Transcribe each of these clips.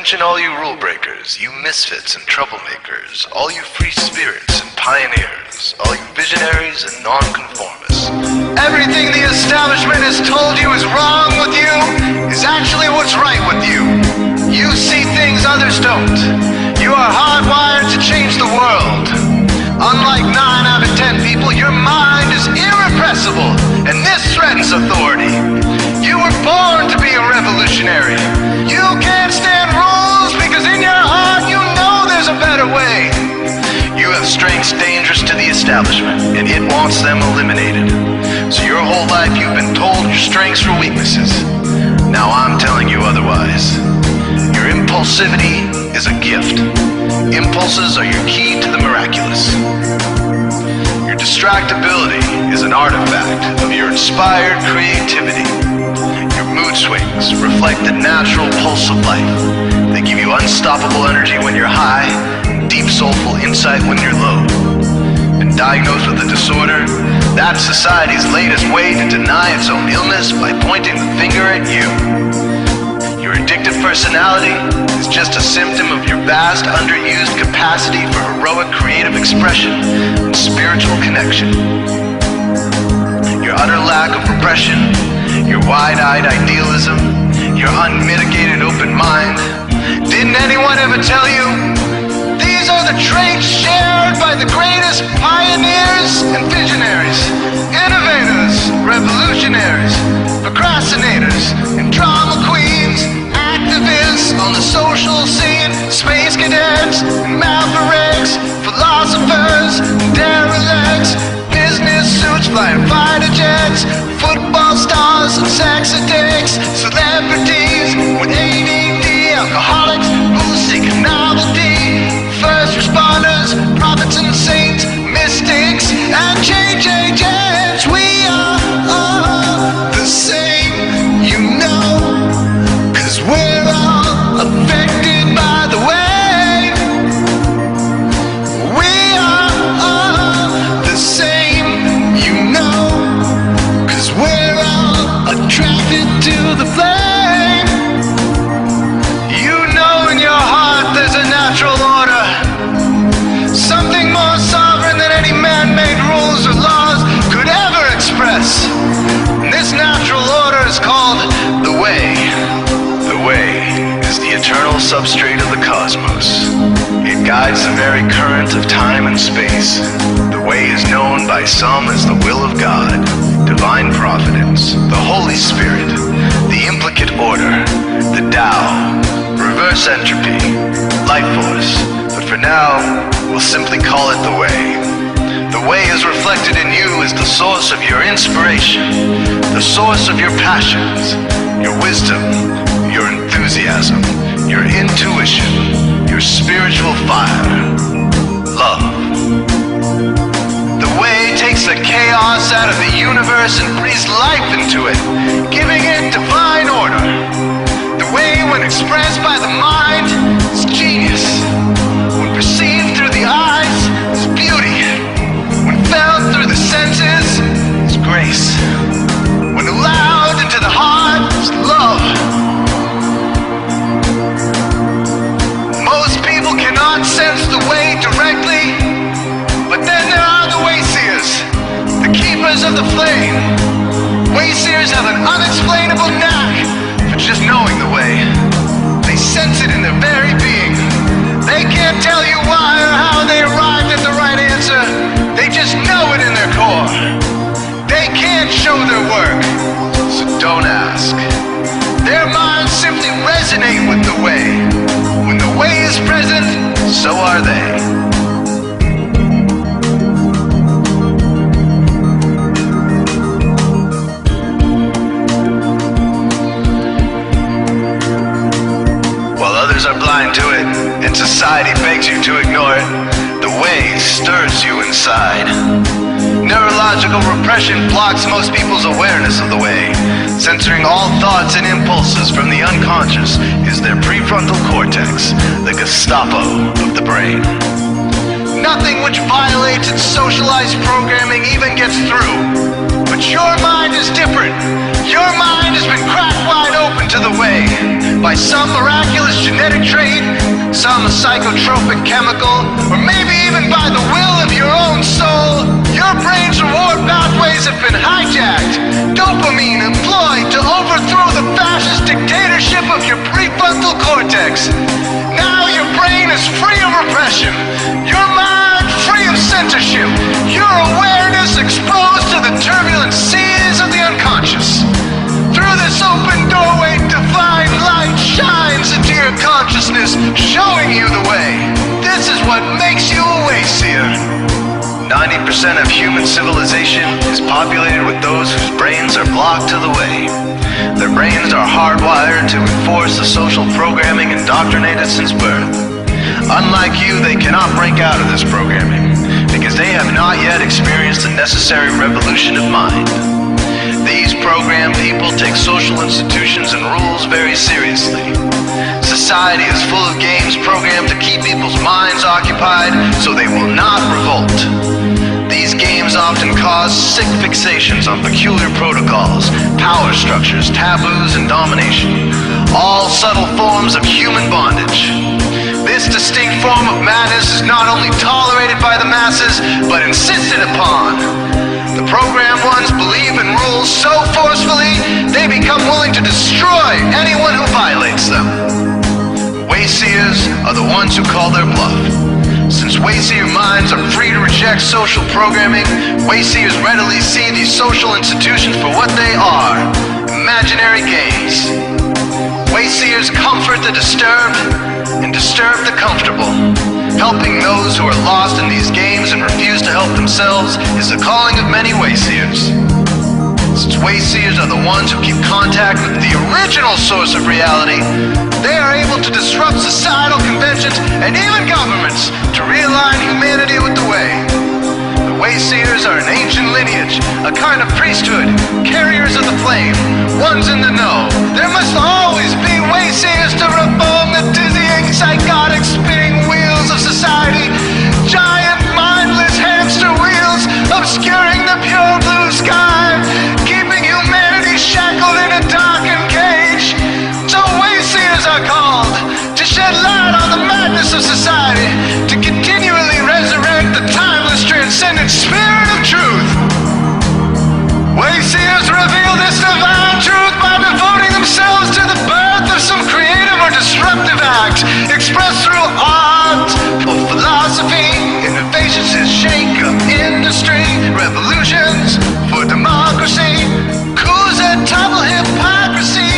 Attention all you rule breakers, you misfits and troublemakers, all you free spirits and pioneers, all you visionaries and nonconformists. Everything the establishment has told you is wrong with you is actually what's right with you. You see things others don't. You are hardwired to change the world. Unlike 9 out of 10 people, your mind is irrepressible, and this threatens authority. You were born to be a revolutionary. You can't stand rules because in your heart you know there's a better way. You have strengths dangerous to the establishment, and it wants them eliminated. So your whole life you've been told your strengths were weaknesses. Now I'm telling you otherwise. Your impulsivity is a gift. Impulses are your key to the miraculous. Your distractibility is an artifact of your inspired creativity. Your mood swings reflect the natural pulse of life. They give you unstoppable energy when you're high, deep soulful insight when you're low. And diagnosed with a disorder, that's society's latest way to deny its own illness by pointing the finger at you. Your addictive personality is just a symptom of your vast, underused capacity for heroic creative expression and spiritual connection. Your utter lack of repression, your wide-eyed idealism, your unmitigated open mind. Didn't anyone ever tell you? These are the traits shared by the greatest pioneers and visionaries, innovators, revolutionaries, procrastinators, and drama queens, activists on the social scene, space cadets, and mavericks, philosophers, and derelicts, business suits, flying fighter jets, football stars and sex addicts, celebrities with ADD, alcoholics who seek novelty, first responders, prophets and saints, mystics, and change agents. We are all the same, you know, 'cause we're all affected by the way. We are all the same, you know, 'cause we're all attracted to the flame. You know in your heart there's a natural order, something more sovereign than any man-made rules or laws could ever express. And this natural order is called the way. The way is the eternal substrate of the cosmos. It guides the very current of time and space. The way is known by some as the will of God, divine providence, the Holy Spirit, the implicate order, the Tao, reverse entropy, life force. But for now, we'll simply call it the way. The way is reflected in you as the source of your inspiration, the source of your passions, your wisdom, your enthusiasm, your intuition, your spiritual fire, love. The way takes the chaos out of the universe and breathes life into it, giving it divine order. The way, when expressed by the mind, is genius. When perceived through the eyes, is beauty. When felt through the senses, is grace. When allowed into the heart, is love. Most people cannot sense the way directly, but then there are the wayseers, the keepers of the flame. Wayseers have an unexplainable knack for just knowing the way. They sense it in their very being. They can't tell you why or how they arrived at the right answer. They just know it in their core. They can't show their work, so don't ask. Their minds simply resonate with the way. When the way is present, so are they. Are blind to it, and society begs you to ignore it. The way stirs you inside. Neurological repression blocks most people's awareness of the way. Censoring all thoughts and impulses from the unconscious is their prefrontal cortex, the Gestapo of the brain. Nothing which violates its socialized programming even gets through. But your mind is different. Your mind has been cracked wide open to the way by some miraculous genetic trait psychotropic chemical, or maybe even by the will of your own soul, your brain's reward pathways have been hijacked. Dopamine employed to overthrow the fascist dictatorship of your prefrontal cortex. Now your brain is free of repression, your mind free of censorship, your awareness exposed to the turbulent seas of the unconscious. Through this open doorway, divine light shines into your consciousness, showing you the way. This is what makes you a wayseer. 90% of human civilization is populated with those whose brains are blocked to the way. Their brains are hardwired to enforce the social programming indoctrinated since birth. Unlike you, they cannot break out of this programming, because they have not yet experienced the necessary revolution of mind. These programmed people take social institutions and rules very seriously. Society is full of games programmed to keep people's minds occupied so they will not revolt. These games often cause sick fixations on peculiar protocols, power structures, taboos, and domination, all subtle forms of human bondage. This distinct form of madness is not only tolerated by the masses, but insisted upon. The programmed ones believe in rules so forcefully, they become willing to destroy anyone who violates them. Wayseers are the ones who call their bluff. Since wayseer minds are free to reject social programming, wayseers readily see these social institutions for what they are: imaginary games. Wayseers comfort the disturbed and disturb the comfortable. Helping those who are lost in these games and refuse to help themselves is the calling of many wayseers. Since wayseers are the ones who keep contact with the original source of reality, they are able to disrupt societal conventions and even governments to realign humanity with the way. The wayseers are an ancient lineage, a kind of priesthood, carriers of the flame, ones in the know. There must always be wayseers to reform the dizzying, psychotic, spinning wheels of society. Giant, mindless hamster wheels obscuring the pure blue sky, keeping humanity shackled in a darkened cage. So wayseers are called to shed light on the madness of society, to continually resurrect the timeless, transcendent spirit of truth. Wayseers reveal this divine truth by devoting themselves to the birth of some creative or disruptive act, expressed through art or philosophy. Innovations that shake up industry, revolutions for democracy, coups that topple hypocrisy,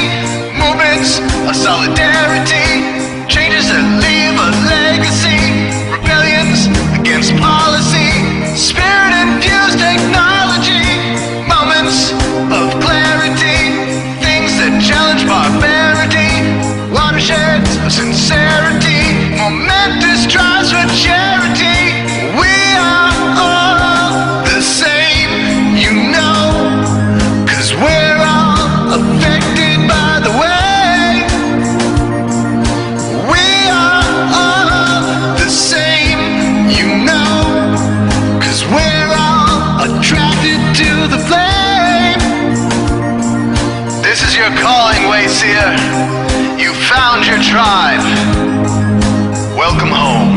movements of solidarity, changes that leave a legacy, rebellions against policy, spirit-infused technology, moments of clarity, things that challenge barbarity, watersheds of sincerity, momentous drives for charity. We are all the same, you know, 'cause we're all affected by the way. We are all the same, you know, 'cause we're all attracted to the flame. This is your calling, wayseer. You found your tribe. Welcome home.